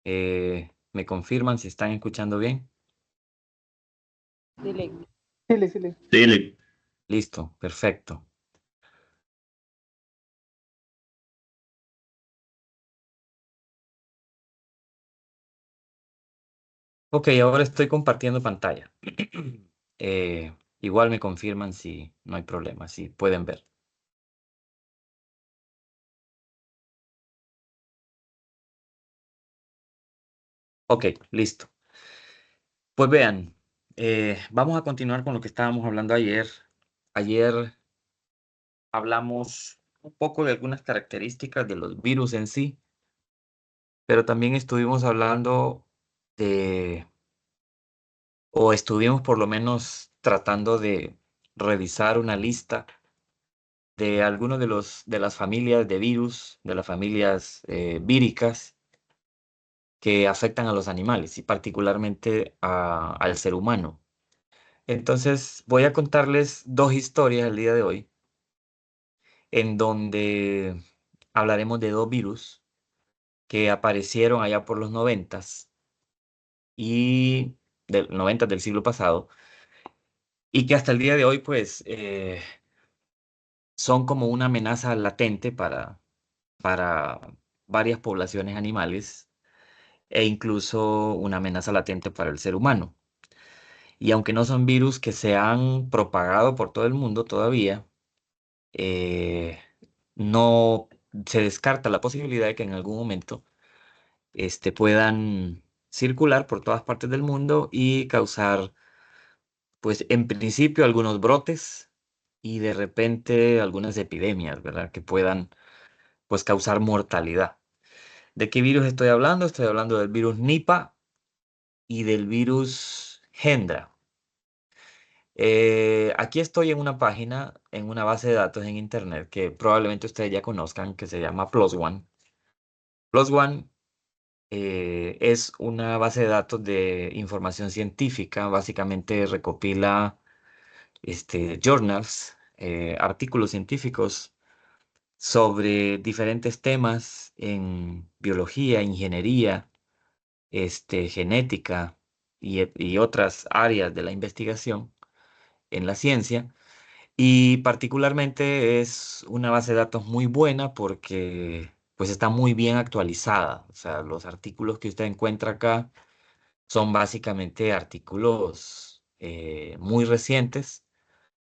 ¿Me confirman si están escuchando bien? Dile. Dile, dile. Sí, Listo, perfecto. Ok, ahora estoy compartiendo pantalla. Igual me confirman si no hay problema, si pueden ver. Ok, listo. Pues vean, vamos a continuar con lo que estábamos hablando ayer. Ayer hablamos un poco de algunas características de los virus en sí, pero también estuvimos hablando de, o estuvimos por lo menos tratando de revisar una lista de algunos de las familias de virus, de las familias víricas que afectan a los animales y particularmente al ser humano. Entonces voy a contarles dos historias el día de hoy en donde hablaremos de dos virus que aparecieron allá por los noventas y del noventas del siglo pasado y que hasta el día de hoy pues son como una amenaza latente para varias poblaciones animales e incluso una amenaza latente para el ser humano. Y aunque no son virus que se han propagado por todo el mundo todavía, eh, no se descarta la posibilidad de que en algún momento puedan circular por todas partes del mundo y causar, pues en principio, algunos brotes y de repente algunas epidemias, ¿verdad? Que puedan, pues, causar mortalidad. ¿De qué virus estoy hablando? Estoy hablando del virus Nipah y del virus Hendra. Aquí estoy en una página, en una base de datos en Internet que probablemente ustedes ya conozcan, que se llama Plus One. Plus One es una base de datos de información científica, básicamente recopila journals, artículos científicos sobre diferentes temas en biología, ingeniería, genética y otras áreas de la investigación en la ciencia. Y particularmente es una base de datos muy buena porque pues está muy bien actualizada. O sea, los artículos que usted encuentra acá son básicamente artículos muy recientes,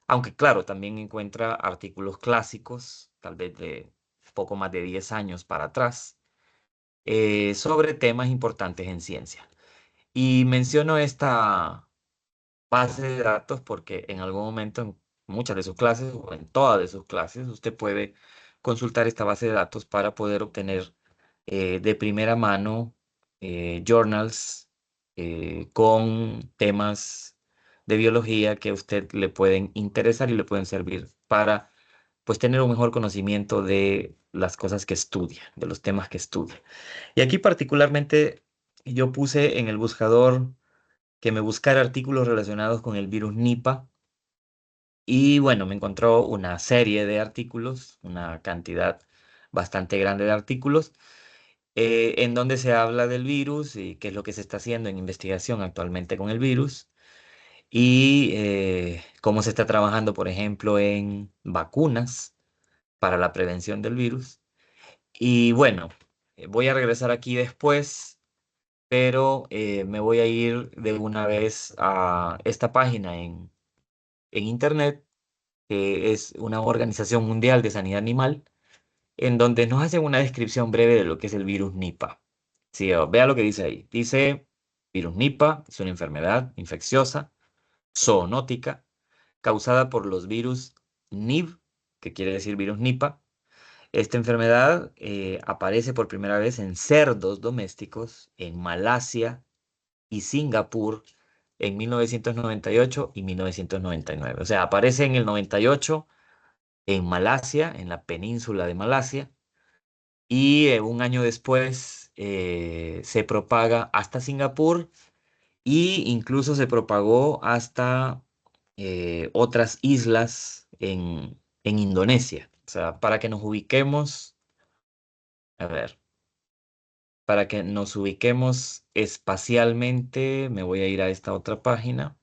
aunque claro, también encuentra artículos clásicos, tal vez de poco más de 10 años para atrás, sobre temas importantes en ciencia. Y menciono esta base de datos porque en algún momento en muchas de sus clases o en todas de sus clases usted puede consultar esta base de datos para poder obtener de primera mano journals con temas de biología que a usted le pueden interesar y le pueden servir para pues tener un mejor conocimiento de las cosas que estudia, de los temas que estudia. Y aquí particularmente yo puse en el buscador que me buscara artículos relacionados con el virus Nipah y bueno, me encontró una serie de artículos, una cantidad bastante grande de artículos en donde se habla del virus y qué es lo que se está haciendo en investigación actualmente con el virus y cómo se está trabajando, por ejemplo, en vacunas para la prevención del virus. Y bueno, voy a regresar aquí después, pero me voy a ir de una vez a esta página en Internet, que es una organización mundial de sanidad animal, en donde nos hacen una descripción breve de lo que es el virus Nipah. Sí, vea lo que dice ahí. Dice, virus Nipah es una enfermedad infecciosa, zoonótica, causada por los virus NIV, que quiere decir virus Nipah. Esta enfermedad aparece por primera vez en cerdos domésticos en Malasia y Singapur en 1998 y 1999. O sea, aparece en el 98 en Malasia, en la península de Malasia, y un año después se propaga hasta Singapur y incluso se propagó hasta otras islas en Indonesia. O sea, para que nos ubiquemos, a ver. Para que nos ubiquemos espacialmente, me voy a ir a esta otra página.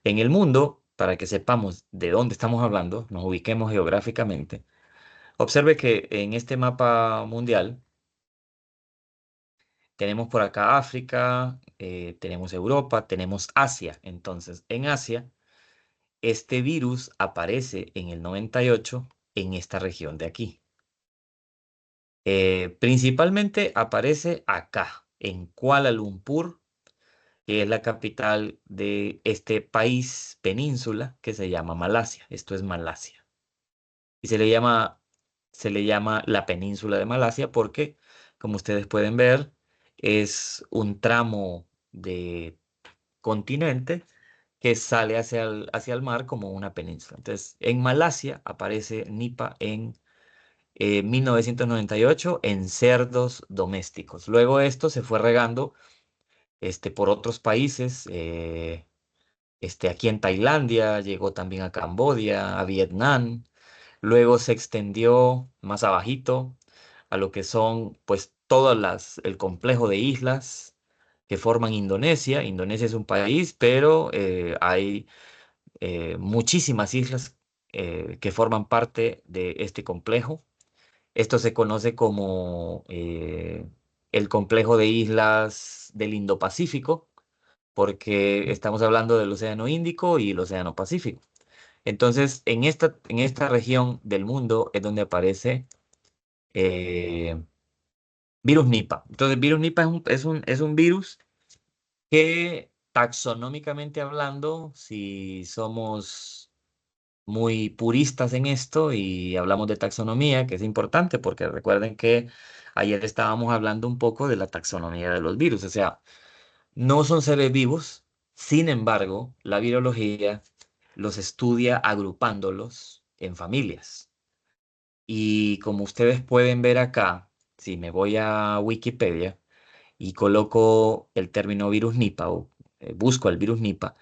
En el mundo, para que sepamos de dónde estamos hablando, nos ubiquemos geográficamente. Observe que en este mapa mundial tenemos por acá África, tenemos Europa, tenemos Asia. Entonces, en Asia, este virus aparece en el 98 en esta región de aquí. Principalmente aparece acá, en Kuala Lumpur, que es la capital de este país península que se llama Malasia. Esto es Malasia. Y se le llama la península de Malasia porque, como ustedes pueden ver, es un tramo de continente que sale hacia el mar como una península. Entonces, en Malasia aparece Nipa en 1998 en cerdos domésticos. Luego esto se fue regando por otros países. Aquí en Tailandia, llegó también a Camboya, a Vietnam. Luego se extendió más abajito a lo que son pues el complejo de islas que forman Indonesia. Indonesia es un país, pero hay muchísimas islas que forman parte de este complejo. Esto se conoce como el complejo de islas del Indo-Pacífico, porque estamos hablando del Océano Índico y el Océano Pacífico. Entonces, en esta región del mundo es donde aparece eh, virus Nipah. Entonces, virus Nipah es un virus que taxonómicamente hablando, si somos muy puristas en esto y hablamos de taxonomía, que es importante porque recuerden que ayer estábamos hablando un poco de la taxonomía de los virus, o sea, no son seres vivos, sin embargo, la virología los estudia agrupándolos en familias. Y como ustedes pueden ver acá, si me voy a Wikipedia y coloco el término virus Nipah o busco el virus Nipah,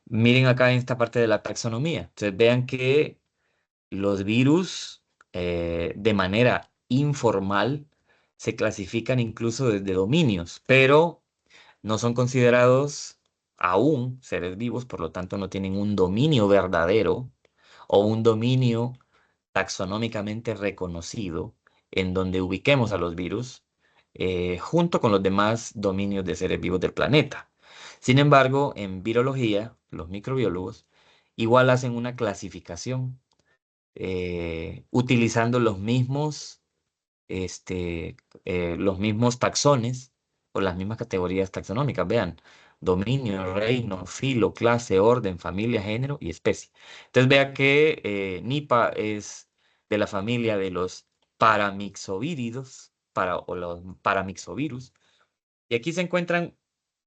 miren acá en esta parte de la taxonomía. Entonces vean que los virus, de manera informal, se clasifican incluso desde dominios, pero no son considerados aún seres vivos, por lo tanto no tienen un dominio verdadero o un dominio taxonómicamente reconocido en donde ubiquemos a los virus junto con los demás dominios de seres vivos del planeta. Sin embargo, en virología, los microbiólogos igual hacen una clasificación utilizando los mismos taxones o las mismas categorías taxonómicas. Vean, dominio, reino, filo, clase, orden, familia, género y especie. Entonces vea que Nipa es de la familia de los paramixovíridos o los paramixovirus. Y aquí se encuentran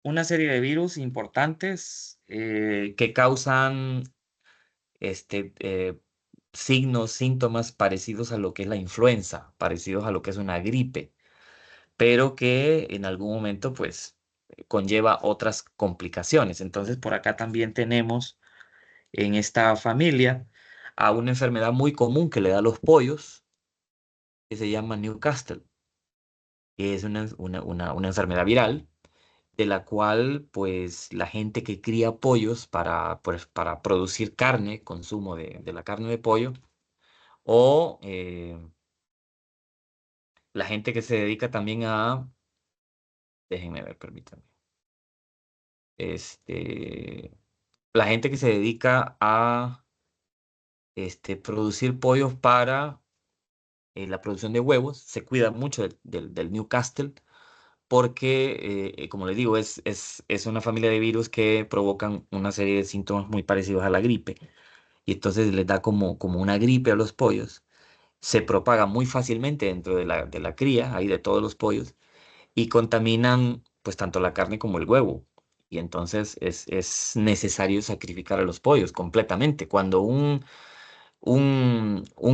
una serie de virus importantes que causan este, eh, signos, síntomas parecidos a lo que es la influenza, parecidos a lo que es una gripe, pero que en algún momento pues conlleva otras complicaciones. Entonces por acá también tenemos en esta familia a una enfermedad muy común que le da a los pollos, que se llama Newcastle, que es una enfermedad viral de la cual pues la gente que cría pollos para producir carne, consumo de la carne de pollo, o la gente que se dedica también déjenme ver, permítanme, este, la gente que se dedica a producir pollos para la producción de huevos, se cuida mucho del Newcastle porque, como les digo, es una familia de virus que provocan una serie de síntomas muy parecidos a la gripe y entonces les da como una gripe a los pollos. Se propaga muy fácilmente dentro de la cría, ahí de todos los pollos, y contaminan pues tanto la carne como el huevo. Y entonces es necesario sacrificar a los pollos completamente. Cuando un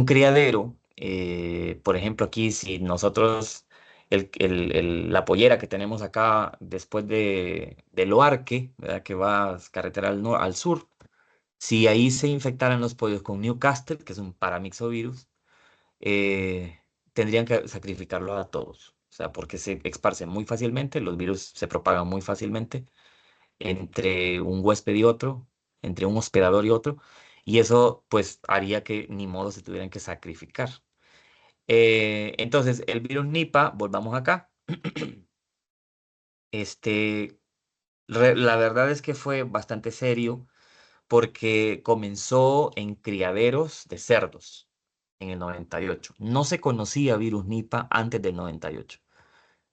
criadero, por ejemplo aquí, si nosotros, la pollera que tenemos acá después de Loarque, ¿verdad? Que va carretera al sur, si ahí se infectaran los pollos con Newcastle, que es un paramixovirus, tendrían que sacrificarlos a todos. o sea, porque se esparcen muy fácilmente, los virus se propagan muy fácilmente entre un huésped y otro, entre un hospedador y otro, y eso pues haría que ni modo se tuvieran que sacrificar. Entonces, el virus Nipah, volvamos acá, este, la verdad es que fue bastante serio porque comenzó en criaderos de cerdos en el 98. No se conocía virus Nipah antes del 98.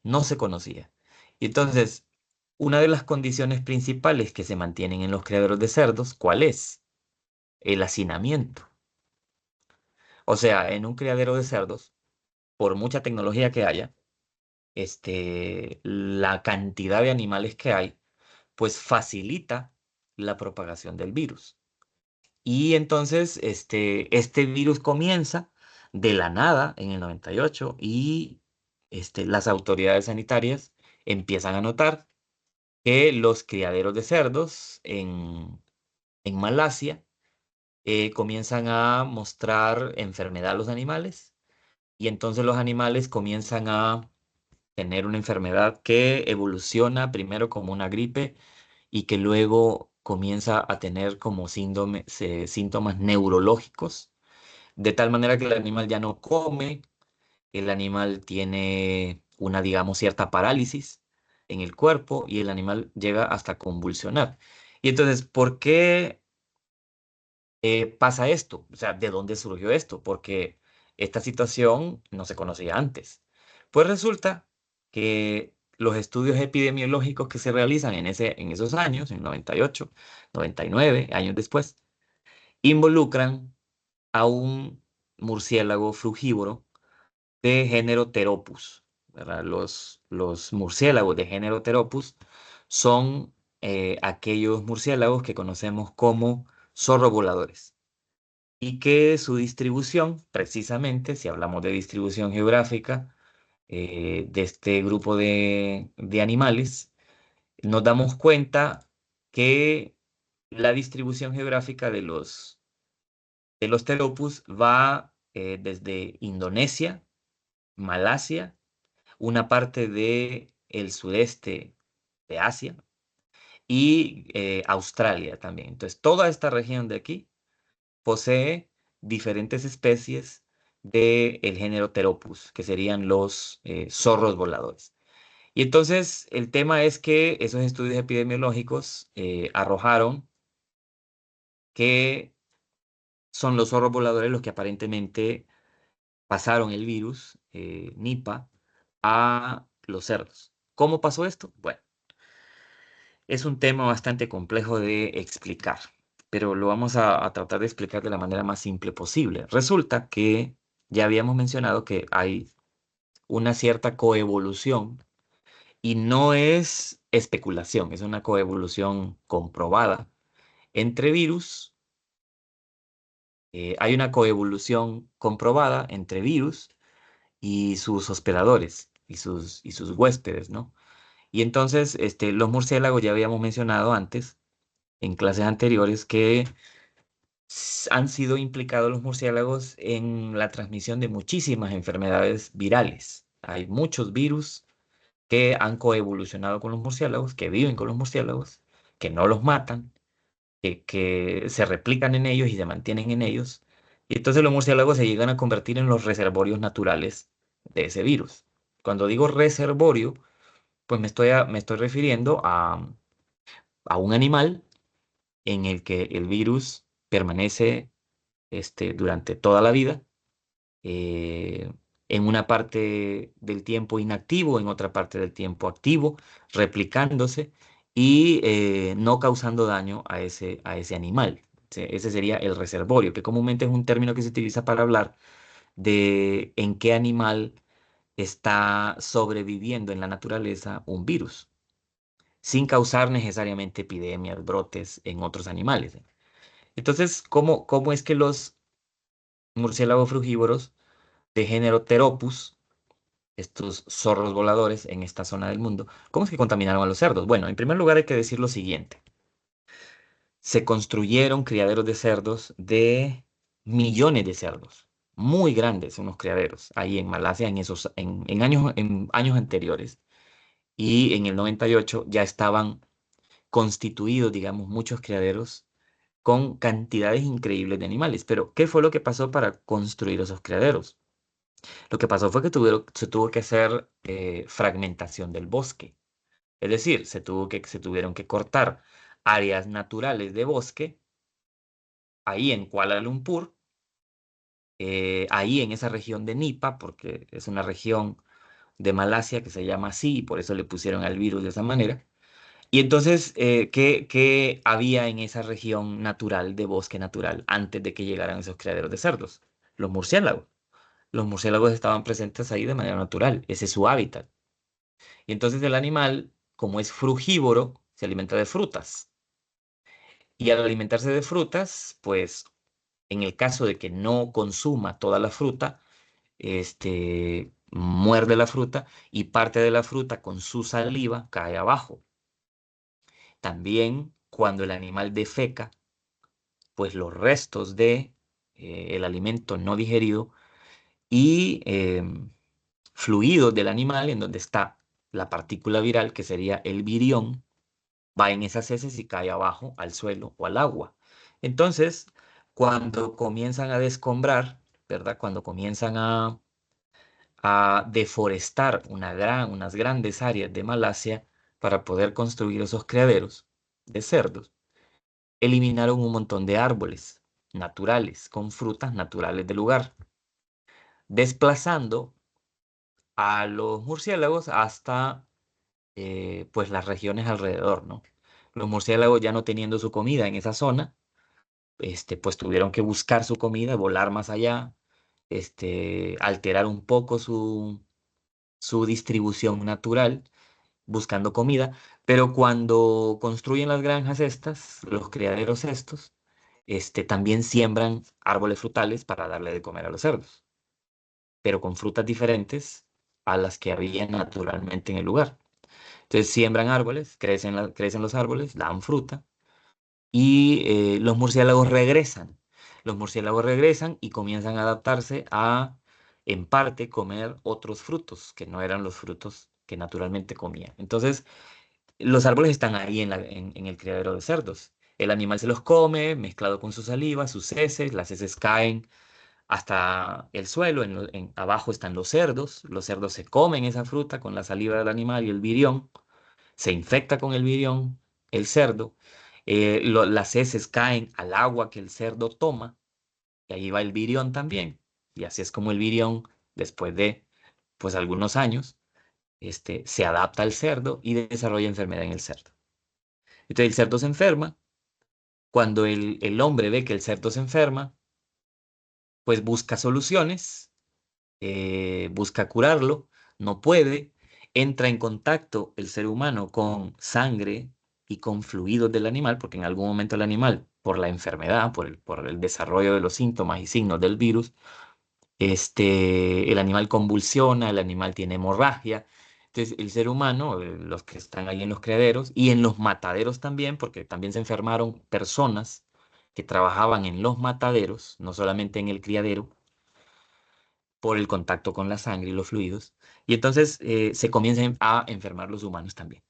No se conocía. Y entonces, una de las condiciones principales que se mantienen en los criaderos de cerdos, ¿cuál es? El hacinamiento. O sea, en un criadero de cerdos, por mucha tecnología que haya, la cantidad de animales que hay, pues facilita la propagación del virus. Y entonces, este virus comienza de la nada en el 98 y las autoridades sanitarias empiezan a notar que los criaderos de cerdos en Malasia comienzan a mostrar enfermedad a los animales y entonces los animales comienzan a tener una enfermedad que evoluciona primero como una gripe y que luego comienza a tener como síntomas neurológicos, de tal manera que el animal ya no come, el animal tiene una, digamos, cierta parálisis en el cuerpo y el animal llega hasta convulsionar. Y entonces, ¿por qué pasa esto? O sea, ¿de dónde surgió esto? Porque esta situación no se conocía antes. Pues resulta que los estudios epidemiológicos que se realizan en esos años, en 98, 99, años después, involucran a un murciélago frugívoro de género Theropus, ¿verdad? Los murciélagos de género Theropus son aquellos murciélagos que conocemos como zorros voladores y que su distribución, precisamente, si hablamos de distribución geográfica de este grupo de animales, nos damos cuenta que la distribución geográfica de los Theropus va desde Indonesia, Malasia, una parte de el sudeste de Asia y Australia también. Entonces, toda esta región de aquí posee diferentes especies del género Theropus, que serían los zorros voladores. Y entonces, el tema es que esos estudios epidemiológicos arrojaron que son los zorros voladores los que aparentemente pasaron el virus Nipah a los cerdos. ¿Cómo pasó esto? Bueno, es un tema bastante complejo de explicar, pero lo vamos a tratar de explicar de la manera más simple posible. Resulta que ya habíamos mencionado que hay una cierta coevolución y no es especulación, es una coevolución comprobada entre virus. Hay una coevolución comprobada entre virus y sus hospedadores y sus huéspedes, ¿no? Y entonces, los murciélagos ya habíamos mencionado antes, en clases anteriores, que han sido implicados los murciélagos en la transmisión de muchísimas enfermedades virales. Hay muchos virus que han coevolucionado con los murciélagos, que viven con los murciélagos, que no los matan, que se replican en ellos y se mantienen en ellos. Y entonces los murciélagos se llegan a convertir en los reservorios naturales de ese virus. Cuando digo reservorio, pues me estoy refiriendo a un animal en el que el virus permanece durante toda la vida, eh, en una parte del tiempo inactivo, en otra parte del tiempo activo, replicándose y no causando daño a ese animal. Ese sería el reservorio, que comúnmente es un término que se utiliza para hablar de en qué animal está sobreviviendo en la naturaleza un virus, sin causar necesariamente epidemias, brotes en otros animales. Entonces, ¿cómo es que los murciélagos frugívoros de género Theropus, estos zorros voladores en esta zona del mundo, cómo es que contaminaron a los cerdos? Bueno, en primer lugar hay que decir lo siguiente. Se construyeron criaderos de cerdos de millones de cerdos. muy grandes, unos criaderos ahí en Malasia en años anteriores. Y en el 98 ya estaban constituidos, digamos, muchos criaderos con cantidades increíbles de animales. Pero, ¿qué fue lo que pasó para construir esos criaderos? Lo que pasó fue que se tuvo que hacer fragmentación del bosque. Es decir, se tuvieron que cortar áreas naturales de bosque ahí en Kuala Lumpur, ahí en esa región de Nipa, porque es una región de Malasia que se llama así y por eso le pusieron al virus de esa manera. Y entonces, ¿qué había en esa región natural de bosque natural antes de que llegaran esos criaderos de cerdos? Los murciélagos. Los murciélagos estaban presentes ahí de manera natural, ese es su hábitat. Y entonces el animal, como es frugívoro, se alimenta de frutas. Y al alimentarse de frutas, pues en el caso de que no consuma toda la fruta, muerde la fruta y parte de la fruta con su saliva cae abajo. También cuando el animal defeca, pues los restos de el alimento no digerido y fluidos del animal, en donde está la partícula viral, que sería el virión, va en esas heces y cae abajo al suelo o al agua. Entonces, cuando comienzan a descombrar, ¿verdad? Cuando comienzan a deforestar unas grandes áreas de Malasia para poder construir esos criaderos de cerdos, eliminaron un montón de árboles naturales, con frutas naturales del lugar, desplazando a los murciélagos hasta pues las regiones alrededor, ¿no? Los murciélagos ya no teniendo su comida en esa zona, pues tuvieron que buscar su comida, volar más allá, alterar un poco su distribución natural, buscando comida, pero cuando construyen las granjas estas, los criaderos estos, también siembran árboles frutales para darle de comer a los cerdos, pero con frutas diferentes a las que había naturalmente en el lugar. Entonces siembran árboles, crecen los árboles, dan fruta y los murciélagos regresan. Los murciélagos regresan y comienzan a adaptarse a, en parte, comer otros frutos que no eran los frutos que naturalmente comían. Entonces, los árboles están ahí en el criadero de cerdos. El animal se los come, mezclado con su saliva, sus heces, las heces caen hasta el suelo, abajo están los cerdos se comen esa fruta con la saliva del animal y el virión, se infecta con el virión, el cerdo, las heces caen al agua que el cerdo toma, y ahí va el virión también, y así es como el virión, después de pues algunos años, se adapta al cerdo y desarrolla enfermedad en el cerdo. Entonces el cerdo se enferma, cuando el hombre ve que el cerdo se enferma, pues busca soluciones, busca curarlo, no puede, entra en contacto el ser humano con sangre y con fluidos del animal, porque en algún momento el animal, por la enfermedad, por el desarrollo de los síntomas y signos del virus, el animal convulsiona, el animal tiene hemorragia. Entonces, el ser humano, los que están ahí en los criaderos y en los mataderos también, porque también se enfermaron personas que trabajaban en los mataderos, no solamente en el criadero, por el contacto con la sangre y los fluidos. Y entonces se comienzan a enfermar los humanos también.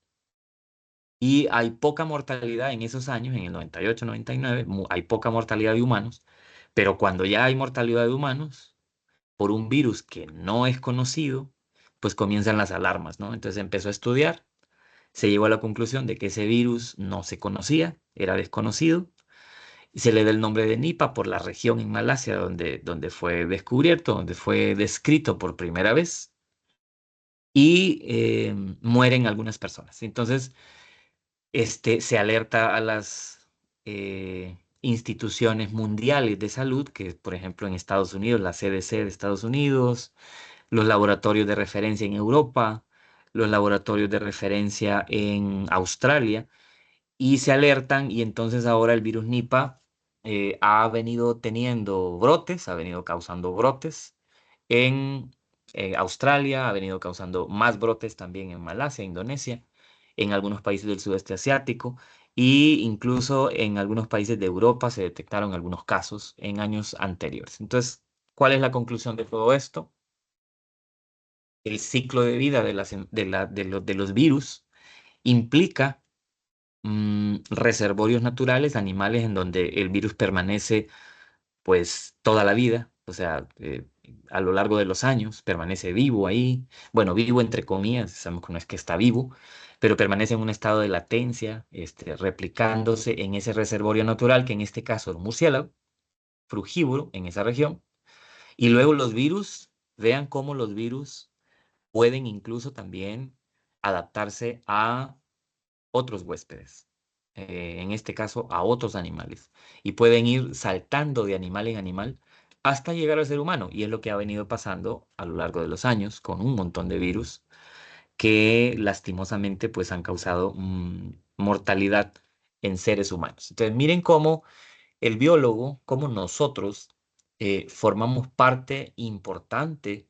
Y hay poca mortalidad en esos años, en el 98, 99, hay poca mortalidad de humanos, pero cuando ya hay mortalidad de humanos, por un virus que no es conocido, pues comienzan las alarmas, ¿no? Entonces empezó a estudiar, se llegó a la conclusión de que ese virus no se conocía, era desconocido, y se le da el nombre de Nipa por la región en Malasia donde fue descubierto, donde fue descrito por primera vez, y mueren algunas personas. Entonces, se alerta a las instituciones mundiales de salud, que por ejemplo en Estados Unidos, la CDC de Estados Unidos, los laboratorios de referencia en Europa, los laboratorios de referencia en Australia, y se alertan y entonces ahora el virus Nipah ha venido teniendo brotes, ha venido causando brotes en Australia, ha venido causando más brotes también en Malasia, Indonesia, en algunos países del sudeste asiático e incluso en algunos países de Europa se detectaron algunos casos en años anteriores. Entonces, ¿Cuál es la conclusión de todo esto? El ciclo de vida de los virus implica reservorios naturales, animales en donde el virus permanece pues toda la vida, o sea, a lo largo de los años, permanece vivo ahí, bueno, vivo entre comillas, sabemos que no es que está vivo, pero permanece en un estado de latencia, replicándose en ese reservorio natural, que en este caso es un murciélago, frugívoro en esa región, y luego los virus, vean cómo los virus pueden incluso también adaptarse a otros huéspedes, en este caso a otros animales, y pueden ir saltando de animal en animal hasta llegar al ser humano, y es lo que ha venido pasando a lo largo de los años con un montón de virus que lastimosamente pues han causado mortalidad en seres humanos. Entonces miren cómo el biólogo, como nosotros, formamos parte importante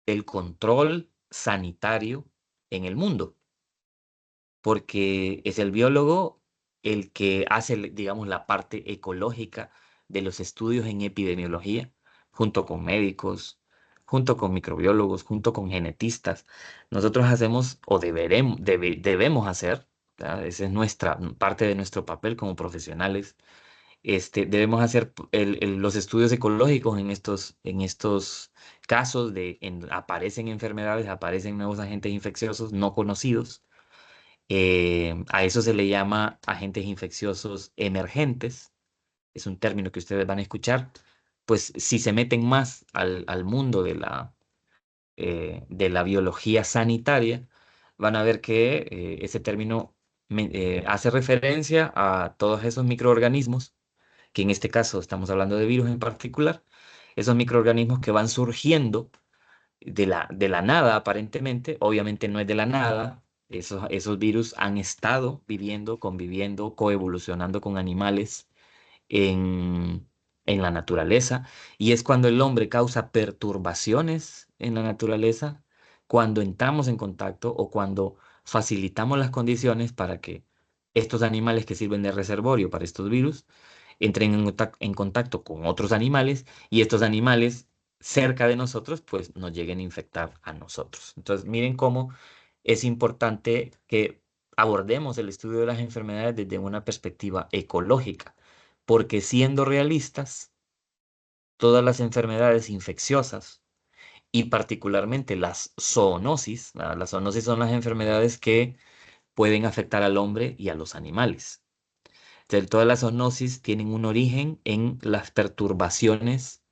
del control sanitario en el mundo, porque es el biólogo el que hace, digamos, la parte ecológica de los estudios en epidemiología, junto con médicos, junto con microbiólogos, junto con genetistas. Nosotros hacemos o debemos hacer, ¿verdad? Esa es nuestra parte de nuestro papel como profesionales. Debemos hacer los estudios ecológicos en estos casos aparecen enfermedades, aparecen nuevos agentes infecciosos no conocidos. A eso se le llama agentes infecciosos emergentes. Es un término que ustedes van a escuchar. Pues si se meten más al mundo de la biología sanitaria, van a ver que ese término hace referencia a todos esos microorganismos, que en este caso estamos hablando de virus en particular, esos microorganismos que van surgiendo de la nada, aparentemente. Obviamente no es de la nada. Esos virus han estado viviendo, conviviendo, coevolucionando con animales en, en la naturaleza. Y es cuando el hombre causa perturbaciones en la naturaleza, cuando entramos en contacto o cuando facilitamos las condiciones para que estos animales que sirven de reservorio para estos virus entren en contacto con otros animales, y estos animales cerca de nosotros pues nos lleguen a infectar a nosotros. Entonces miren cómo es importante que abordemos el estudio de las enfermedades desde una perspectiva ecológica, porque siendo realistas, todas las enfermedades infecciosas y particularmente las zoonosis, ¿verdad? Las zoonosis son las enfermedades que pueden afectar al hombre y a los animales. Entonces, todas las zoonosis tienen un origen en las perturbaciones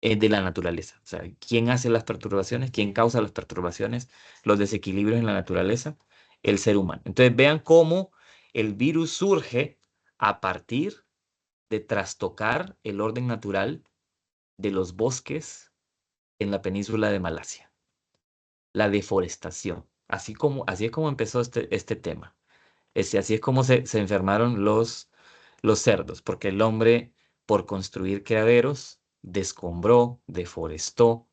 de la naturaleza. O sea, ¿quién hace las perturbaciones? ¿Quién causa las perturbaciones? Los desequilibrios en la naturaleza, el ser humano. Entonces, vean cómo el virus surge a partir de trastocar el orden natural de los bosques en la península de Malasia, la deforestación. Así es como empezó este tema. Así es como se enfermaron los cerdos, porque el hombre, por construir criaderos, descombró, deforestó,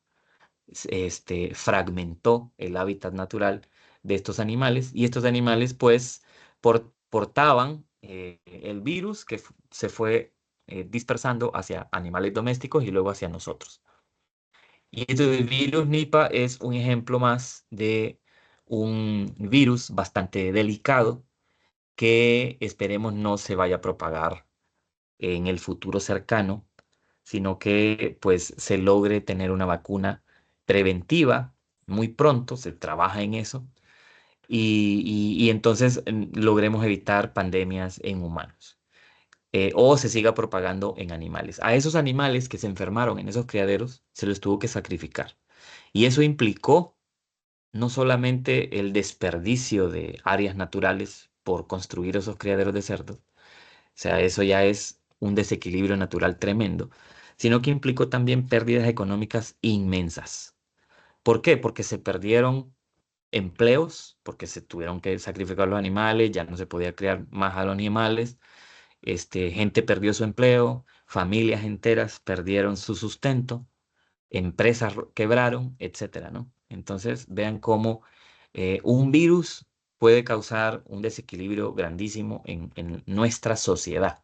fragmentó el hábitat natural de estos animales, y estos animales pues portaban el virus que se fue dispersando hacia animales domésticos y luego hacia nosotros. Y el virus Nipah es un ejemplo más de un virus bastante delicado que esperemos no se vaya a propagar en el futuro cercano, sino que pues se logre tener una vacuna preventiva muy pronto. Se trabaja en eso, y entonces logremos evitar pandemias en humanos, o se siga propagando en animales. A esos animales que se enfermaron en esos criaderos se los tuvo que sacrificar, y eso implicó no solamente el desperdicio de áreas naturales por construir esos criaderos de cerdos, o sea, eso ya es un desequilibrio natural tremendo, sino que implicó también pérdidas económicas inmensas. ¿Por qué? Porque se perdieron empleos, porque se tuvieron que sacrificar los animales, ya no se podía criar más a los animales, gente perdió su empleo, familias enteras perdieron su sustento, empresas quebraron, etcétera, ¿no? Entonces, vean cómo un virus puede causar un desequilibrio grandísimo en nuestra sociedad.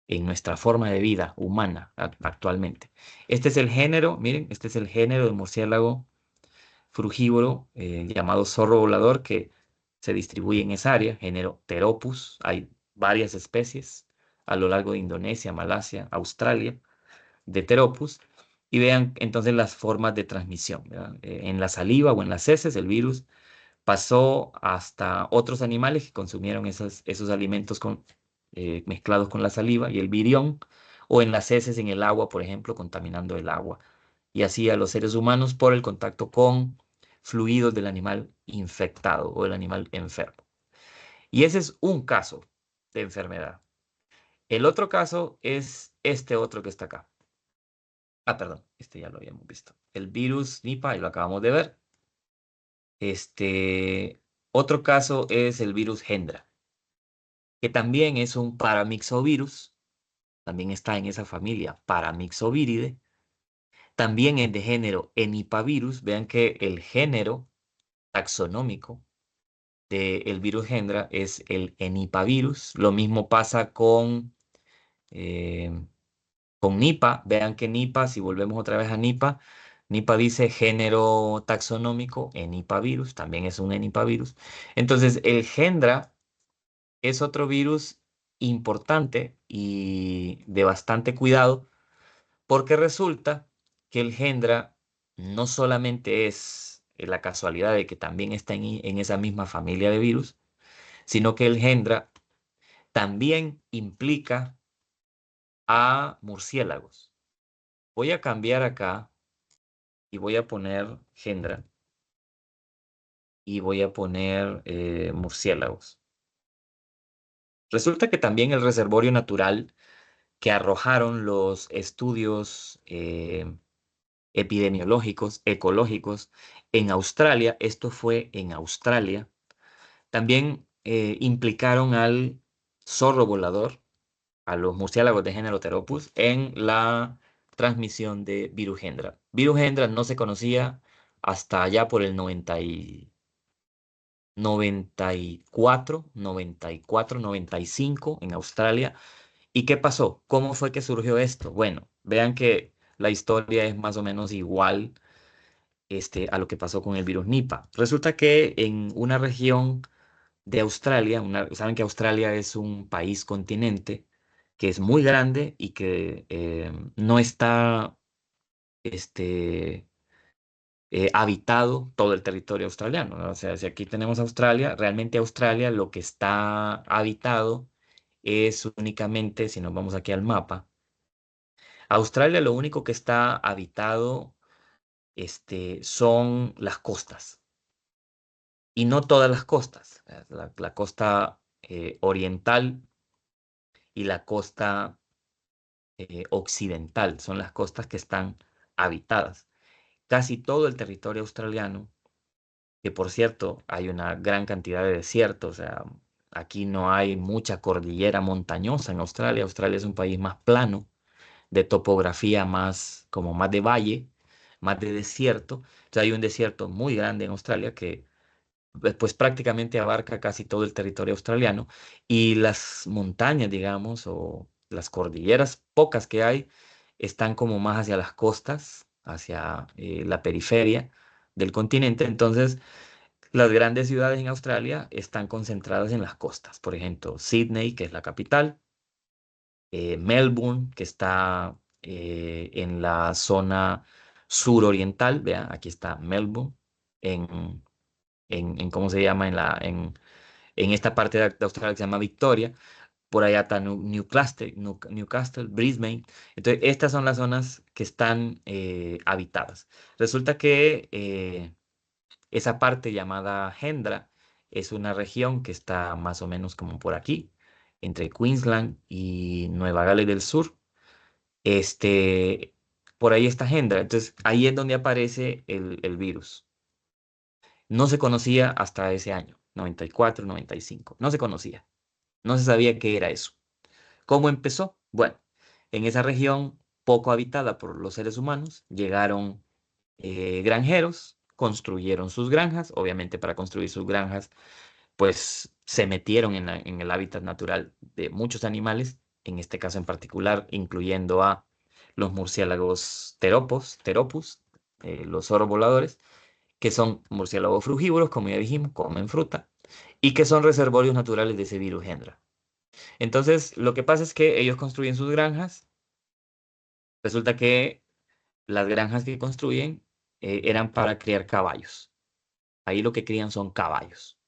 en nuestra forma de vida humana actualmente. Este es el género, miren, este es el género de murciélago frugívoro llamado zorro volador que se distribuye en esa área, género Theropus. Hay varias especies a lo largo de Indonesia, Malasia, Australia, de Theropus. Y vean entonces las formas de transmisión, ¿verdad? En la saliva o en las heces, el virus pasó hasta otros animales que consumieron esos alimentos mezclados con la saliva y el virión, o en las heces en el agua, por ejemplo, contaminando el agua. Y así a los seres humanos por el contacto con fluidos del animal infectado o del animal enfermo. Y ese es un caso de enfermedad. El otro caso es este otro que está acá. Ah, perdón, este ya lo habíamos visto. El virus Nipah, y lo acabamos de ver. Este otro caso es el virus Hendra, que también es un paramyxovirus, también está en esa familia Paramyxoviridae, también es de género Henipavirus. Vean que el género taxonómico del virus Hendra es el Henipavirus. Lo mismo pasa eh, con Nipah. Vean que Nipah, si volvemos otra vez a Nipah, Nipah dice género taxonómico Henipavirus, también es un Henipavirus. Entonces, el Hendra es otro virus importante y de bastante cuidado, porque resulta que el Hendra no solamente es la casualidad de que también está en esa misma familia de virus, sino que el Hendra también implica a murciélagos. Voy a cambiar acá y voy a poner Hendra y voy a poner murciélagos. Resulta que también el reservorio natural que arrojaron los estudios epidemiológicos, ecológicos en Australia, esto fue en Australia, también implicaron al zorro volador, a los murciélagos de género Theropus, en la transmisión de Virugendra. Virugendra no se conocía hasta allá por el 95 en Australia. ¿Y qué pasó? ¿Cómo fue que surgió esto? Bueno, vean que la historia es más o menos igual a lo que pasó con el virus Nipah. Resulta que en una región de Australia, saben que Australia es un país continente que es muy grande y que no está este, habitado todo el territorio australiano, ¿no? O sea, si aquí tenemos Australia, realmente Australia lo que está habitado es únicamente, si nos vamos aquí al mapa, Australia lo único que está habitado son las costas. Y no todas las costas. La costa oriental y la costa occidental son las costas que están habitadas. Casi todo el territorio australiano, que por cierto hay una gran cantidad de desiertos, o sea, aquí no hay mucha cordillera montañosa en Australia. Australia es un país más plano, de topografía más, como más de valle, más de desierto. Entonces hay un desierto muy grande en Australia que pues prácticamente abarca casi todo el territorio australiano, y las montañas, digamos, o las cordilleras, pocas que hay, están como más hacia las costas, hacia la periferia del continente. Entonces, las grandes ciudades en Australia están concentradas en las costas. Por ejemplo, Sydney, que es la capital, Melbourne, que está en la zona suroriental. Vean, aquí está Melbourne, en ¿cómo se llama? En esta parte de Australia que se llama Victoria. Por allá está Newcastle, Brisbane. Entonces, estas son las zonas que están habitadas. Resulta que esa parte llamada Hendra es una región que está más o menos como por aquí, entre Queensland y Nueva Gales del Sur. Este, por ahí está Hendra. Entonces, ahí es donde aparece el virus. No se conocía hasta ese año, 94, 95. No se conocía. No se sabía qué era eso. ¿Cómo empezó? Bueno, en esa región poco habitada por los seres humanos, llegaron granjeros, construyeron sus granjas. Obviamente, para construir sus granjas, pues se metieron en el hábitat natural de muchos animales. en este caso en particular, incluyendo a los murciélagos teropus, los oros voladores, que son murciélagos frugívoros, como ya dijimos, comen fruta, y que son reservorios naturales de ese virus Hendra. Entonces, lo que pasa es que ellos construyen sus granjas. Resulta que las granjas que construyen eran para criar caballos. Ahí lo que crían son caballos.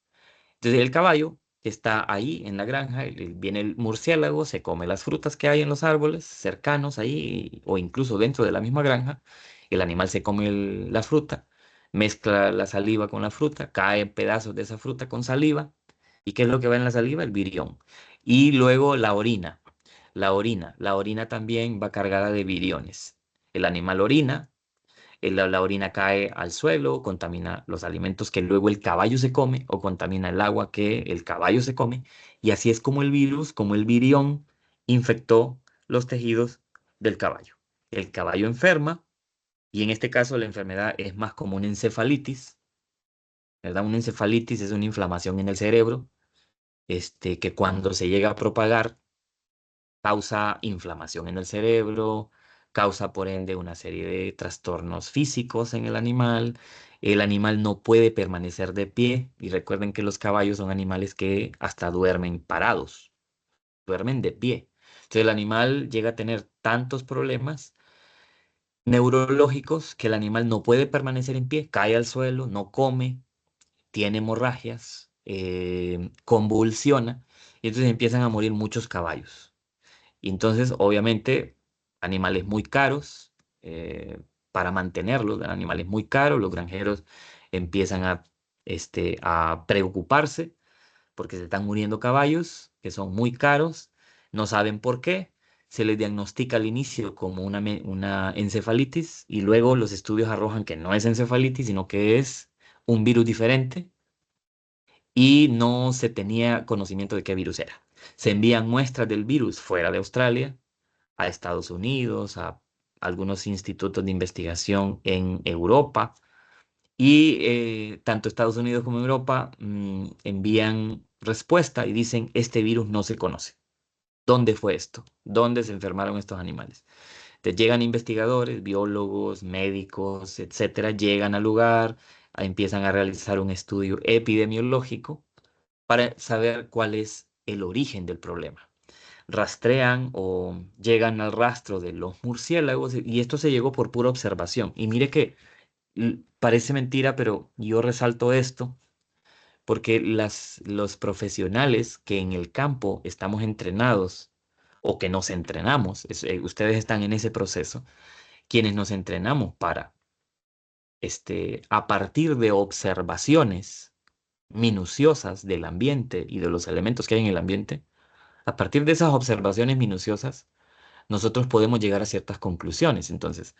Entonces el caballo que está ahí en la granja, viene el murciélago, se come las frutas que hay en los árboles cercanos ahí o incluso dentro de la misma granja. El animal se come la fruta, mezcla la saliva con la fruta, caen pedazos de esa fruta con saliva. ¿Y qué es lo que va en la saliva? El virión. Y luego la orina. La orina también va cargada de viriones. El animal orina, la orina cae al suelo, contamina los alimentos que luego el caballo se come o contamina el agua que el caballo se come. Y así es como el virus, como el virión, infectó los tejidos del caballo. El caballo enferma y en este caso la enfermedad es más como una encefalitis, ¿verdad? Una encefalitis es una inflamación en el cerebro, que cuando se llega a propagar causa inflamación en el cerebro, causa por ende una serie de trastornos físicos en el animal no puede permanecer de pie y recuerden que los caballos son animales que hasta duermen parados, duermen de pie. Entonces el animal llega a tener tantos problemas neurológicos que el animal no puede permanecer en pie, cae al suelo, no come, tiene hemorragias, convulsiona y entonces empiezan a morir muchos caballos. Y entonces, obviamente, animales muy caros, para mantenerlos, animales muy caros, los granjeros empiezan a preocuparse porque se están muriendo caballos que son muy caros, no saben por qué, se les diagnostica al inicio como una encefalitis y luego los estudios arrojan que no es encefalitis, sino que es un virus diferente y no se tenía conocimiento de qué virus era. Se envían muestras del virus fuera de Australia a Estados Unidos, a algunos institutos de investigación en Europa. Y tanto Estados Unidos como Europa envían respuesta y dicen, este virus no se conoce. ¿Dónde fue esto? ¿Dónde se enfermaron estos animales? Entonces llegan investigadores, biólogos, médicos, etcétera, llegan al lugar, empiezan a realizar un estudio epidemiológico para saber cuál es el origen del problema. Rastrean o llegan al rastro de los murciélagos y esto se llegó por pura observación. Y mire que parece mentira, pero yo resalto esto porque los profesionales que en el campo estamos entrenados o que nos entrenamos, ustedes están en ese proceso, quienes nos entrenamos para, a partir de observaciones minuciosas del ambiente y de los elementos que hay en el ambiente, a partir de esas observaciones minuciosas, nosotros podemos llegar a ciertas conclusiones. Entonces,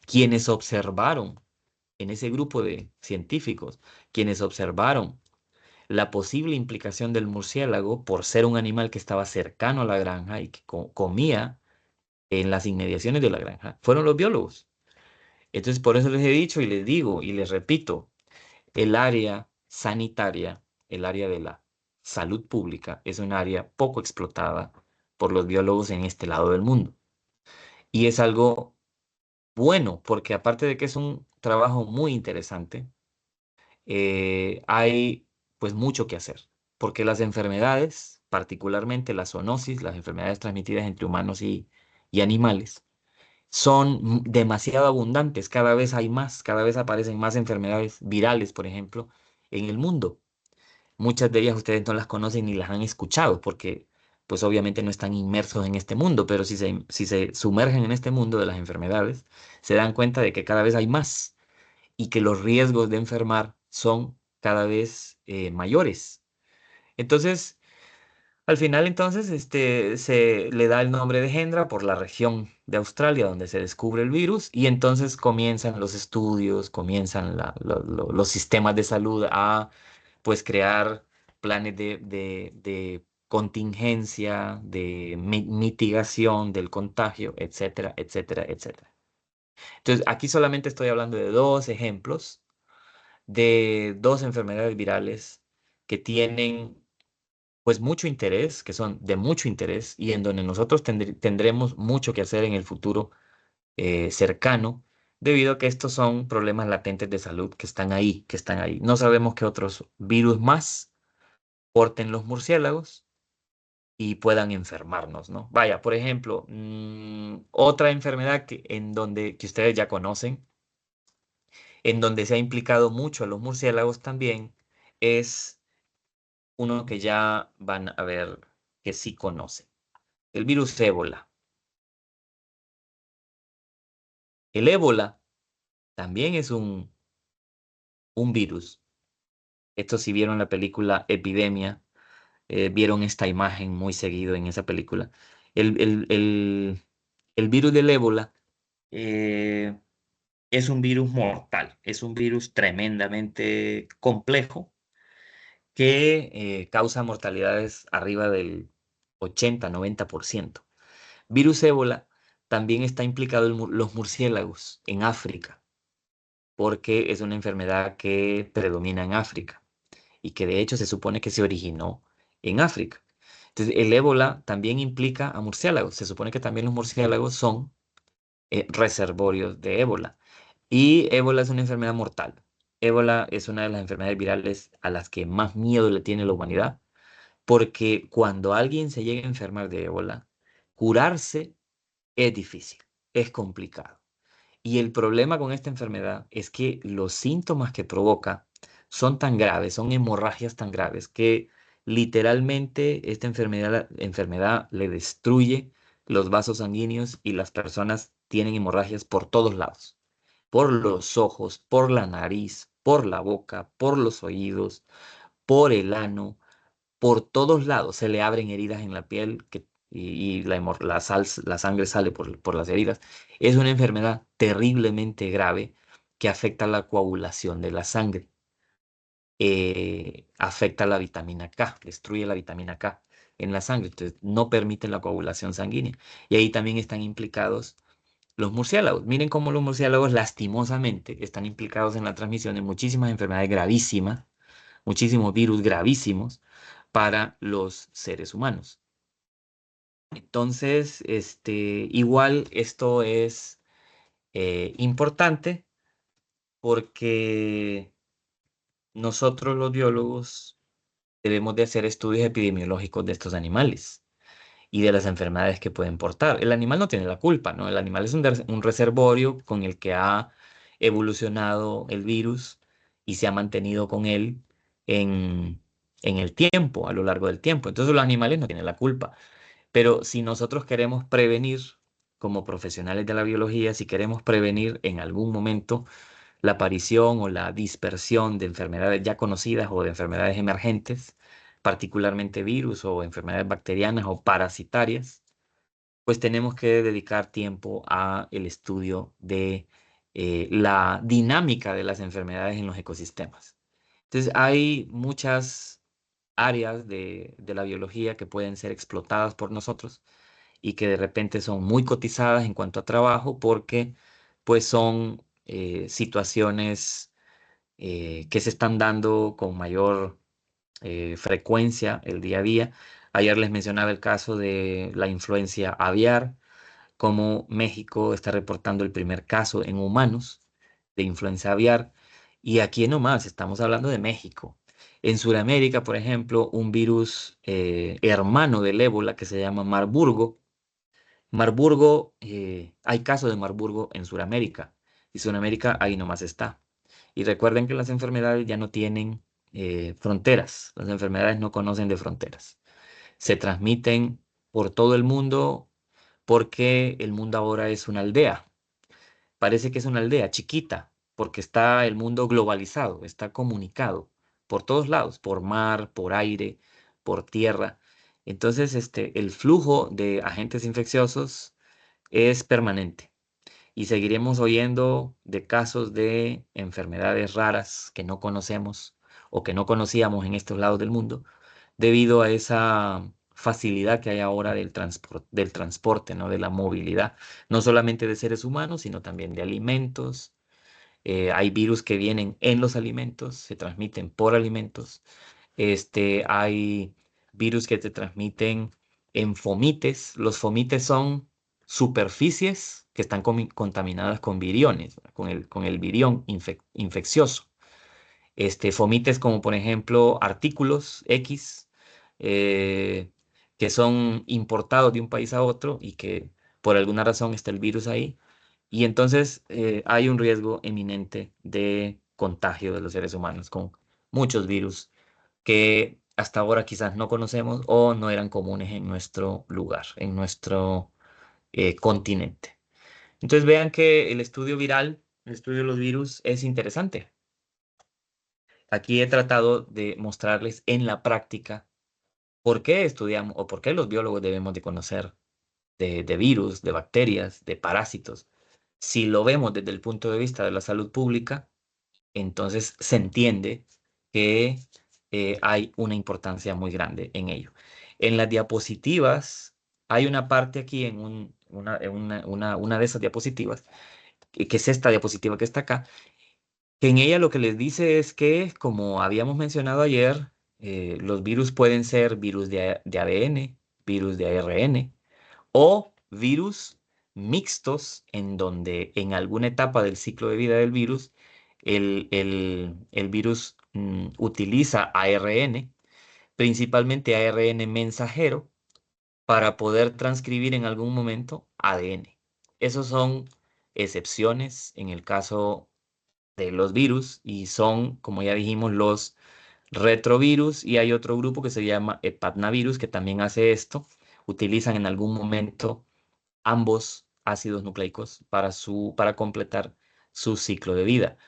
quienes observaron en ese grupo de científicos, quienes observaron la posible implicación del murciélago por ser un animal que estaba cercano a la granja y que comía en las inmediaciones de la granja, fueron los biólogos. Entonces, por eso les he dicho y les digo y les repito, el área sanitaria, el área de la salud pública, es un área poco explotada por los biólogos en este lado del mundo. Y es algo bueno, porque aparte de que es un trabajo muy interesante, hay pues mucho que hacer, porque las enfermedades, particularmente la zoonosis, las enfermedades transmitidas entre humanos y animales, son demasiado abundantes, cada vez hay más, cada vez aparecen más enfermedades virales, por ejemplo, en el mundo. Muchas de ellas ustedes no las conocen ni las han escuchado, porque pues obviamente no están inmersos en este mundo, pero si se sumergen en este mundo de las enfermedades, se dan cuenta de que cada vez hay más y que los riesgos de enfermar son cada vez mayores. Entonces, al final entonces se le da el nombre de Hendra por la región de Australia donde se descubre el virus y entonces comienzan los estudios, comienzan los sistemas de salud a pues crear planes de contingencia, de mitigación del contagio, etcétera, etcétera, etcétera. Entonces, aquí solamente estoy hablando de dos ejemplos de dos enfermedades virales que tienen pues mucho interés, que son de mucho interés y en donde nosotros tendremos mucho que hacer en el futuro cercano, debido a que estos son problemas latentes de salud que están ahí, que están ahí. No sabemos qué otros virus más porten los murciélagos y puedan enfermarnos, ¿no? Vaya, por ejemplo, otra enfermedad que ustedes ya conocen, en donde se ha implicado mucho a los murciélagos también, es uno que ya van a ver que sí conocen, el virus ébola. El ébola también es un virus. Estos si vieron la película Epidemia, vieron esta imagen muy seguido en esa película. El virus del ébola eh, es un virus mortal, es un virus tremendamente complejo que causa mortalidades arriba del 80-90%. Virus ébola también está implicado en los murciélagos en África, porque es una enfermedad que predomina en África y que de hecho se supone que se originó en África. Entonces, el ébola también implica a murciélagos. Se supone que también los murciélagos son reservorios de ébola. Y ébola es una enfermedad mortal. Ébola es una de las enfermedades virales a las que más miedo le tiene la humanidad, porque cuando alguien se llega a enfermar de ébola, curarse es difícil, es complicado. Y el problema con esta enfermedad es que los síntomas que provoca son tan graves, son hemorragias tan graves, que literalmente esta enfermedad le destruye los vasos sanguíneos y las personas tienen hemorragias por todos lados, por los ojos, por la nariz, por la boca, por los oídos, por el ano, por todos lados se le abren heridas en la piel y la sangre sale por las heridas. Es una enfermedad terriblemente grave que afecta la coagulación de la sangre, afecta la vitamina K, destruye la vitamina K en la sangre, entonces no permite la coagulación sanguínea. Y ahí también están implicados los murciélagos. Miren cómo los murciélagos lastimosamente están implicados en la transmisión de muchísimas enfermedades gravísimas, muchísimos virus gravísimos para los seres humanos. Entonces, igual esto es importante porque nosotros los biólogos debemos de hacer estudios epidemiológicos de estos animales y de las enfermedades que pueden portar. El animal no tiene la culpa, ¿no? El animal es un reservorio con el que ha evolucionado el virus y se ha mantenido con él en, en el tiempo, a lo largo del tiempo. Entonces los animales no tienen la culpa. Pero si nosotros queremos prevenir, como profesionales de la biología, si queremos prevenir en algún momento la aparición o la dispersión de enfermedades ya conocidas o de enfermedades emergentes, particularmente virus o enfermedades bacterianas o parasitarias, pues tenemos que dedicar tiempo a el estudio de la dinámica de las enfermedades en los ecosistemas. Entonces, hay muchas áreas de la biología que pueden ser explotadas por nosotros y que de repente son muy cotizadas en cuanto a trabajo porque pues son situaciones que se están dando con mayor frecuencia el día a día. Ayer les mencionaba el caso de la influencia aviar, como México está reportando el primer caso en humanos de influenza aviar. Y aquí nomás estamos hablando de México. En Sudamérica, por ejemplo, un virus hermano del ébola que se llama Marburgo. Marburgo, hay casos de Marburgo en Sudamérica. Y Sudamérica ahí nomás está. Y recuerden que las enfermedades ya no tienen fronteras. Las enfermedades no conocen de fronteras. Se transmiten por todo el mundo porque el mundo ahora es una aldea. Parece que es una aldea chiquita porque está el mundo globalizado, está comunicado por todos lados, por mar, por aire, por tierra. Entonces, el flujo de agentes infecciosos es permanente y seguiremos oyendo de casos de enfermedades raras que no conocemos o que no conocíamos en estos lados del mundo debido a esa facilidad que hay ahora del transporte, ¿no? De la movilidad, no solamente de seres humanos, sino también de alimentos. Hay virus que vienen en los alimentos, se transmiten por alimentos. Hay virus que se transmiten en fomites. Los fomites son superficies que están contaminadas con viriones, ¿verdad? Con el virión infeccioso. Fomites como por ejemplo artículos X eh, que son importados de un país a otro y que por alguna razón está el virus ahí. Y entonces hay un riesgo eminente de contagio de los seres humanos con muchos virus que hasta ahora quizás no conocemos o no eran comunes en nuestro lugar, en nuestro continente. Entonces vean que el estudio viral, el estudio de los virus es interesante. Aquí he tratado de mostrarles en la práctica por qué estudiamos o por qué los biólogos debemos de conocer de virus, de bacterias, de parásitos. Si lo vemos desde el punto de vista de la salud pública, entonces se entiende que hay una importancia muy grande en ello. En las diapositivas, hay una parte aquí en una de esas diapositivas, que es esta diapositiva que está acá, que en ella lo que les dice es que, como habíamos mencionado ayer, los virus pueden ser virus de ADN, virus de ARN o virus mixtos en donde en alguna etapa del ciclo de vida del virus el virus utiliza ARN, principalmente ARN mensajero, para poder transcribir en algún momento ADN. Esos son excepciones en el caso de los virus y son, como ya dijimos, los retrovirus y hay otro grupo que se llama hepatnavirus que también hace esto. Utilizan en algún momento ambos ácidos nucleicos para completar su ciclo de vida.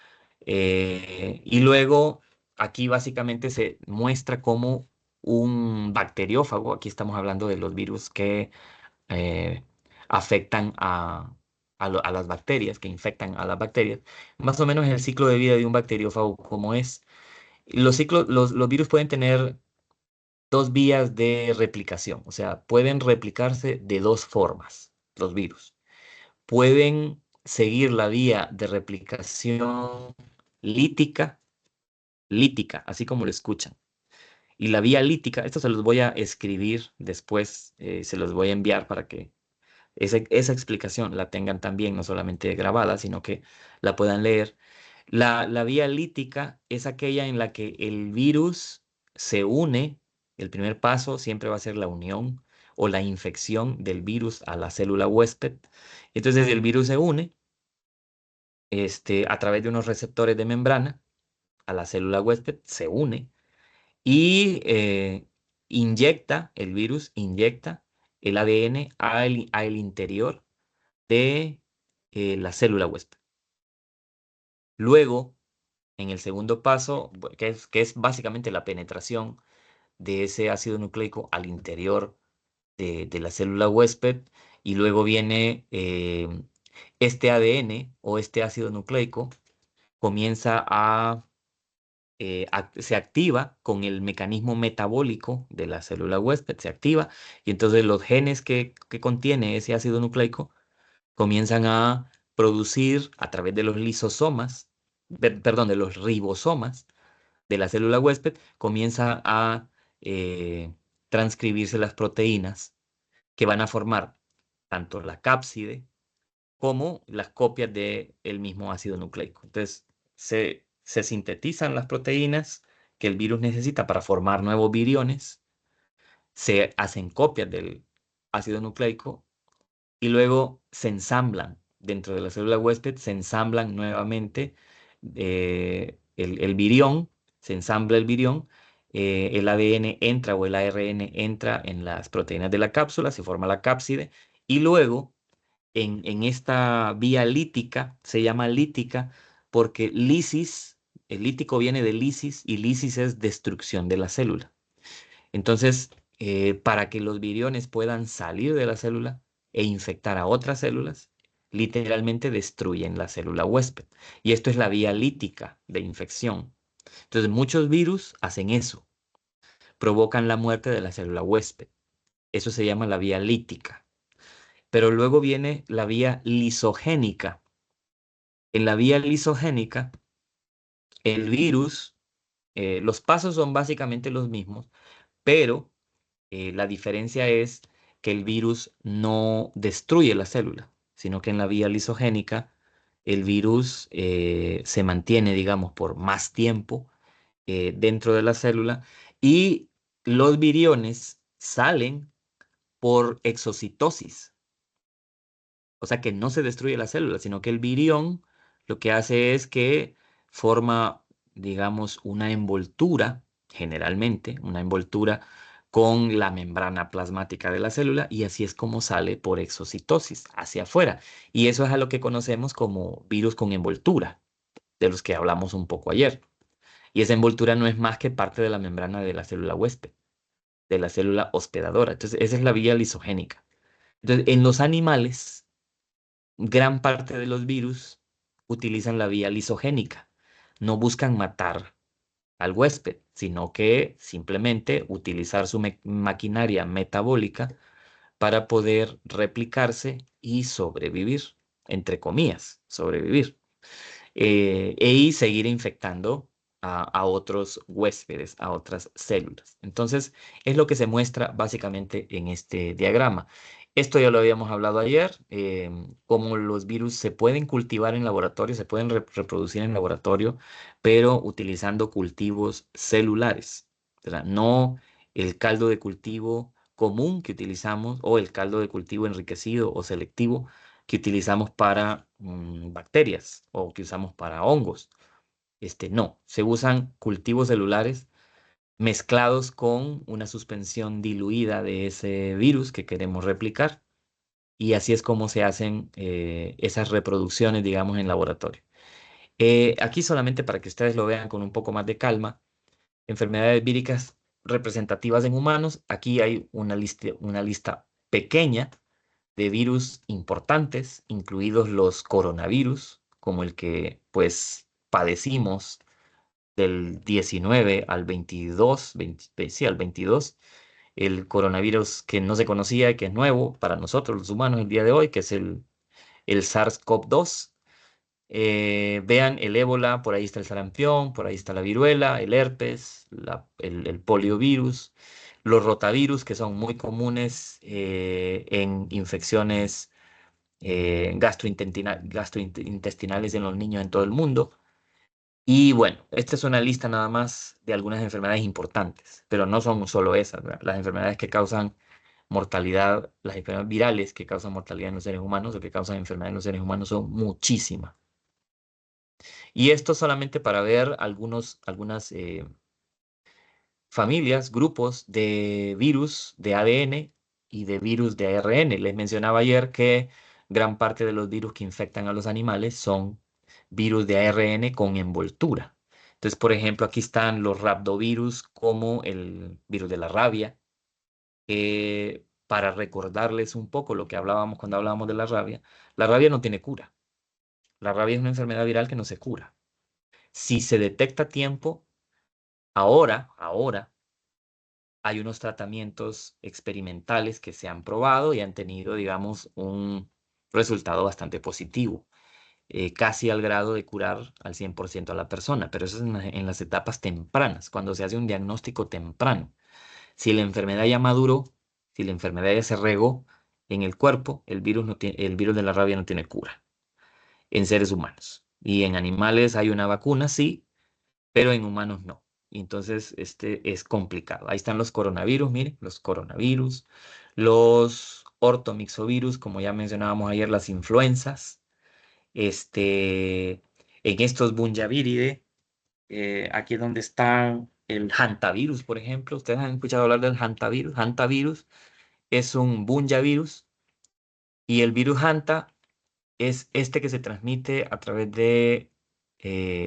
Y luego aquí básicamente se muestra cómo un bacteriófago, aquí estamos hablando de los virus que eh, afectan a las bacterias, que infectan a las bacterias, más o menos el ciclo de vida de un bacteriófago como es. Los virus pueden tener dos vías de replicación, o sea, pueden replicarse de dos formas, los virus. Pueden seguir la vía de replicación lítica, lítica, así como lo escuchan. Y la vía lítica, esto se los voy a escribir después, se los voy a enviar para que esa explicación la tengan también, no solamente grabada, sino que la puedan leer. La vía lítica es aquella en la que el virus se une, el primer paso siempre va a ser la unión o la infección del virus a la célula huésped. Entonces el virus se une a través de unos receptores de membrana a la célula huésped, se une y el virus inyecta el ADN al interior de la célula huésped. Luego, en el segundo paso, que es básicamente la penetración de ese ácido nucleico al interior de la célula huésped, y luego viene este ADN o este ácido nucleico, comienza se activa con el mecanismo metabólico de la célula huésped, se activa, y entonces los genes que contiene ese ácido nucleico comienzan a producir a través de los lisosomas, perdón, de los ribosomas de la célula huésped, comienza a eh, transcribirse las proteínas que van a formar tanto la cápside como las copias del mismo ácido nucleico. Entonces, se sintetizan las proteínas que el virus necesita para formar nuevos viriones, se hacen copias del ácido nucleico y luego se ensamblan dentro de la célula huésped, se ensamblan nuevamente el virión, se ensambla el virión, el ADN entra o el ARN entra en las proteínas de la cápsula, se forma la cápside y luego en esta vía lítica, se llama lítica porque lisis, el lítico viene de lisis y lisis es destrucción de la célula. Entonces, para que los viriones puedan salir de la célula e infectar a otras células, literalmente destruyen la célula huésped. Y esto es la vía lítica de infección. Entonces, muchos virus hacen eso, provocan la muerte de la célula huésped. Eso se llama la vía lítica. Pero luego viene la vía lisogénica. En la vía lisogénica, el virus, los pasos son básicamente los mismos, pero La diferencia es que el virus no destruye la célula, sino que en la vía lisogénica el virus se mantiene, digamos, por más tiempo dentro de la célula y los viriones salen por exocitosis. O sea que no se destruye la célula, sino que el virión lo que hace es que forma, digamos, una envoltura, generalmente, una envoltura con la membrana plasmática de la célula y así es como sale por exocitosis hacia afuera. Y eso es a lo que conocemos como virus con envoltura, de los que hablamos un poco ayer. Y esa envoltura no es más que parte de la membrana de la célula huésped, de la célula hospedadora. Entonces, esa es la vía lisogénica. Entonces, en los animales, gran parte de los virus utilizan la vía lisogénica. No buscan matar al huésped, sino que simplemente utilizar su maquinaria metabólica para poder replicarse y sobrevivir, entre comillas, sobrevivir y seguir infectando a otros huéspedes, a otras células. Entonces, es lo que se muestra básicamente en este diagrama. Esto ya lo habíamos hablado ayer, cómo los virus se pueden cultivar en laboratorio, se pueden reproducir en laboratorio, pero utilizando cultivos celulares, ¿verdad? No el caldo de cultivo común que utilizamos o el caldo de cultivo enriquecido o selectivo que utilizamos para bacterias o que usamos para hongos. No, se usan cultivos celulares mezclados con una suspensión diluida de ese virus que queremos replicar y así es como se hacen esas reproducciones, digamos, en laboratorio. Aquí solamente para que ustedes lo vean con un poco más de calma, enfermedades víricas representativas en humanos, aquí hay una lista pequeña de virus importantes, incluidos los coronavirus, como el que pues padecimos del 19 al 22, sí, al 22, el coronavirus que no se conocía y que es nuevo para nosotros los humanos el día de hoy, que es el SARS-CoV-2. Vean el ébola, por ahí está el sarampión, por ahí está la viruela, el herpes, el poliovirus, los rotavirus, que son muy comunes en infecciones gastrointestinales en los niños en todo el mundo. Y bueno, esta es una lista nada más de algunas enfermedades importantes, pero no son solo esas, ¿verdad? Las enfermedades que causan mortalidad, las enfermedades virales que causan mortalidad en los seres humanos o que causan enfermedad en los seres humanos son muchísimas. Y esto solamente para ver algunas familias, grupos de virus de ADN y de virus de ARN. Les mencionaba ayer que gran parte de los virus que infectan a los animales son virus de ARN con envoltura. Entonces, por ejemplo, aquí están los rhabdovirus como el virus de la rabia. Para recordarles un poco lo que hablábamos cuando hablábamos de la rabia no tiene cura. La rabia es una enfermedad viral que no se cura. Si se detecta a tiempo, ahora hay unos tratamientos experimentales que se han probado y han tenido, digamos, un resultado bastante positivo, casi al grado de curar al 100% a la persona, pero eso es en las etapas tempranas, cuando se hace un diagnóstico temprano. Si la enfermedad ya maduró, si la enfermedad ya se regó en el cuerpo, el virus de la rabia no tiene cura en seres humanos. Y en animales hay una vacuna, sí, pero en humanos no. Y entonces, este es complicado. Ahí están los coronavirus, miren, los coronavirus, los ortomixovirus, como ya mencionábamos ayer, las influencias, en estos Bunjaviridae, aquí es donde está el hantavirus, por ejemplo. ¿Ustedes han escuchado hablar del hantavirus? Hantavirus es un Bunjavirus y el virus hanta es este que se transmite a través de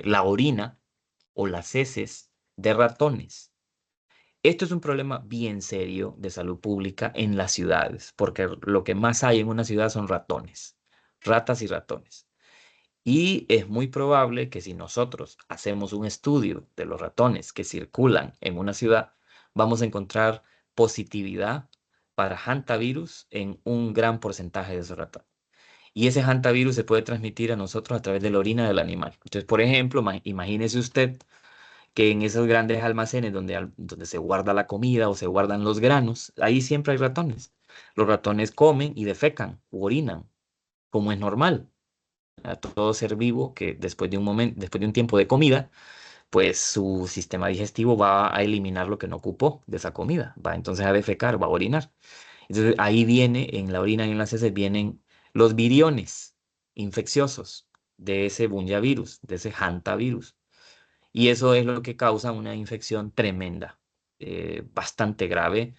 la orina o las heces de ratones. Esto es un problema bien serio de salud pública en las ciudades, porque lo que más hay en una ciudad son ratones, ratas y ratones. Y es muy probable que si nosotros hacemos un estudio de los ratones que circulan en una ciudad, vamos a encontrar positividad para hantavirus en un gran porcentaje de esos ratones. Y ese hantavirus se puede transmitir a nosotros a través de la orina del animal. Entonces, por ejemplo, imagínese usted que en esos grandes almacenes donde se guarda la comida o se guardan los granos, ahí siempre hay ratones. Los ratones comen y defecan u orinan, como es normal. A todo ser vivo que después de un momento, después de un tiempo de comida, pues su sistema digestivo va a eliminar lo que no ocupó de esa comida, va entonces a defecar, va a orinar. Entonces ahí viene, en la orina y en las heces vienen los viriones infecciosos de ese bunyavirus, de ese hantavirus. Y eso es lo que causa una infección tremenda, bastante grave,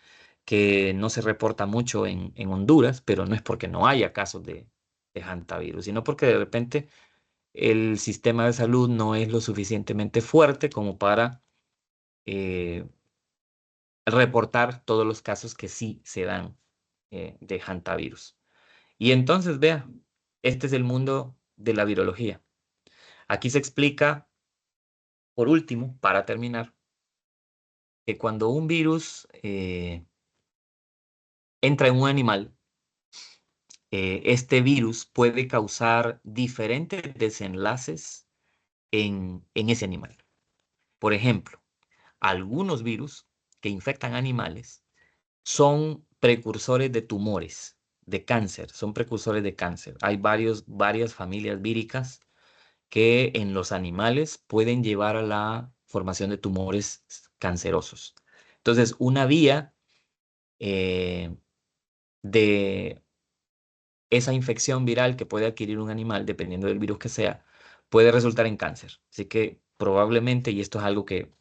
que no se reporta mucho en Honduras, pero no es porque no haya casos de hantavirus, sino porque de repente el sistema de salud no es lo suficientemente fuerte como para eh, reportar todos los casos que sí se dan de hantavirus. Y entonces, vea, este es el mundo de la virología. Aquí se explica, por último, para terminar, que cuando un virus entra en un animal, este virus puede causar diferentes desenlaces en ese animal. Por ejemplo, algunos virus que infectan animales son precursores de tumores, de cáncer, son precursores de cáncer. Hay varias familias víricas que en los animales pueden llevar a la formación de tumores cancerosos. Entonces, una vía eh, de esa infección viral que puede adquirir un animal, dependiendo del virus que sea, puede resultar en cáncer. Así que probablemente, y esto es algo que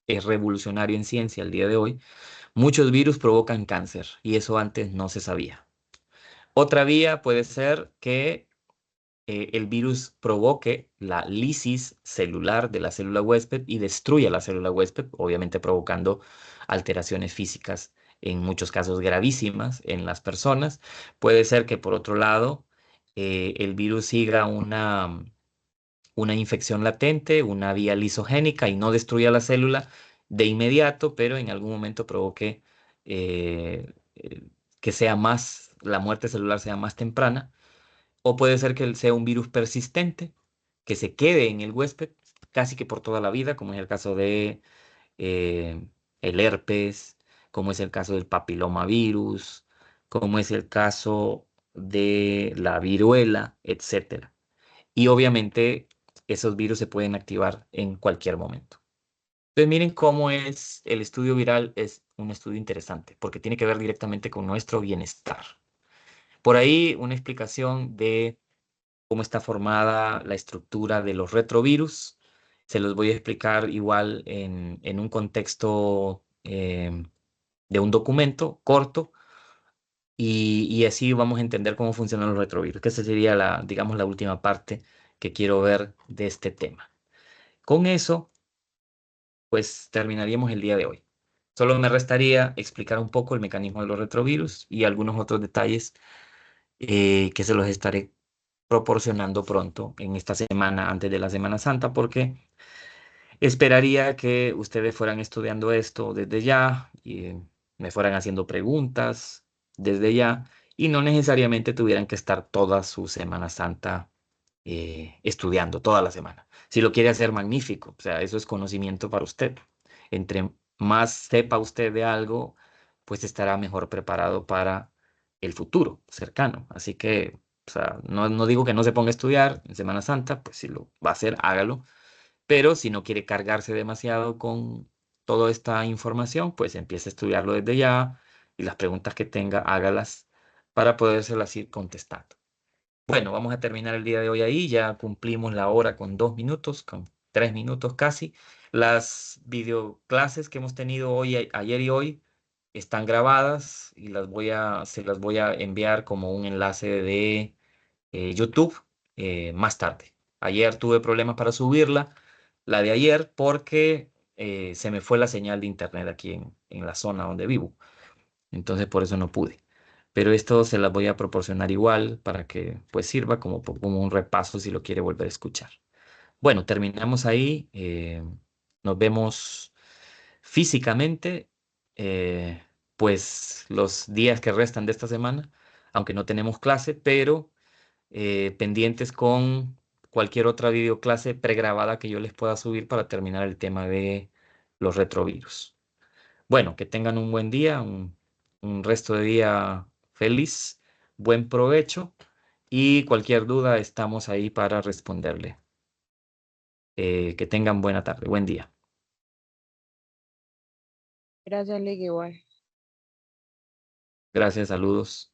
es revolucionario en ciencia al día de hoy, muchos virus provocan cáncer y eso antes no se sabía. Otra vía puede ser que el virus provoque la lisis celular de la célula huésped y destruya la célula huésped, obviamente provocando alteraciones físicas, en muchos casos gravísimas en las personas. Puede ser que por otro lado el virus siga una infección latente, una vía lisogénica y no destruya la célula de inmediato, pero en algún momento provoque que sea más, la muerte celular sea más temprana. O puede ser que sea un virus persistente que se quede en el huésped casi que por toda la vida, como es el caso de eh, el herpes, como es el caso del papilomavirus, como es el caso de la viruela, etcétera. Y obviamente esos virus se pueden activar en cualquier momento. Entonces miren cómo es el estudio viral, es un estudio interesante, porque tiene que ver directamente con nuestro bienestar. Por ahí una explicación de cómo está formada la estructura de los retrovirus. Se los voy a explicar igual en un contexto de un documento corto y así vamos a entender cómo funcionan los retrovirus, que esa sería la, digamos, la última parte que quiero ver de este tema. Con eso, pues terminaríamos el día de hoy. Solo me restaría explicar un poco el mecanismo de los retrovirus y algunos otros detalles que se los estaré proporcionando pronto en esta semana antes de la Semana Santa, porque esperaría que ustedes fueran estudiando esto desde ya y me fueran haciendo preguntas desde ya y no necesariamente tuvieran que estar toda su Semana Santa estudiando toda la semana. Si lo quiere hacer, magnífico, o sea, eso es conocimiento para usted. Entre más sepa usted de algo, pues estará mejor preparado para el futuro cercano. Así que, o sea, no digo que no se ponga a estudiar en Semana Santa, pues si lo va a hacer, hágalo, pero si no quiere cargarse demasiado con toda esta información, pues empiece a estudiarlo desde ya y las preguntas que tenga, hágalas para podérselas ir contestando. Bueno, vamos a terminar el día de hoy ahí. Ya cumplimos la hora con 2 minutos, con 3 minutos casi. Las videoclases que hemos tenido hoy, ayer y hoy están grabadas y se las voy a enviar como un enlace de YouTube más tarde. Ayer tuve problemas para subirla, la de ayer, porque se me fue la señal de internet aquí en la zona donde vivo. Entonces por eso no pude. Pero esto se las voy a proporcionar igual para que pues sirva como un repaso si lo quiere volver a escuchar. Bueno, terminamos ahí. Nos vemos físicamente, pues los días que restan de esta semana, aunque no tenemos clase, pero pendientes con cualquier otra videoclase pregrabada que yo les pueda subir para terminar el tema de los retrovirus. Bueno, que tengan un buen día, un resto de día feliz, buen provecho y cualquier duda estamos ahí para responderle. Que tengan buena tarde, buen día. Gracias, Lick, igual. Gracias, saludos.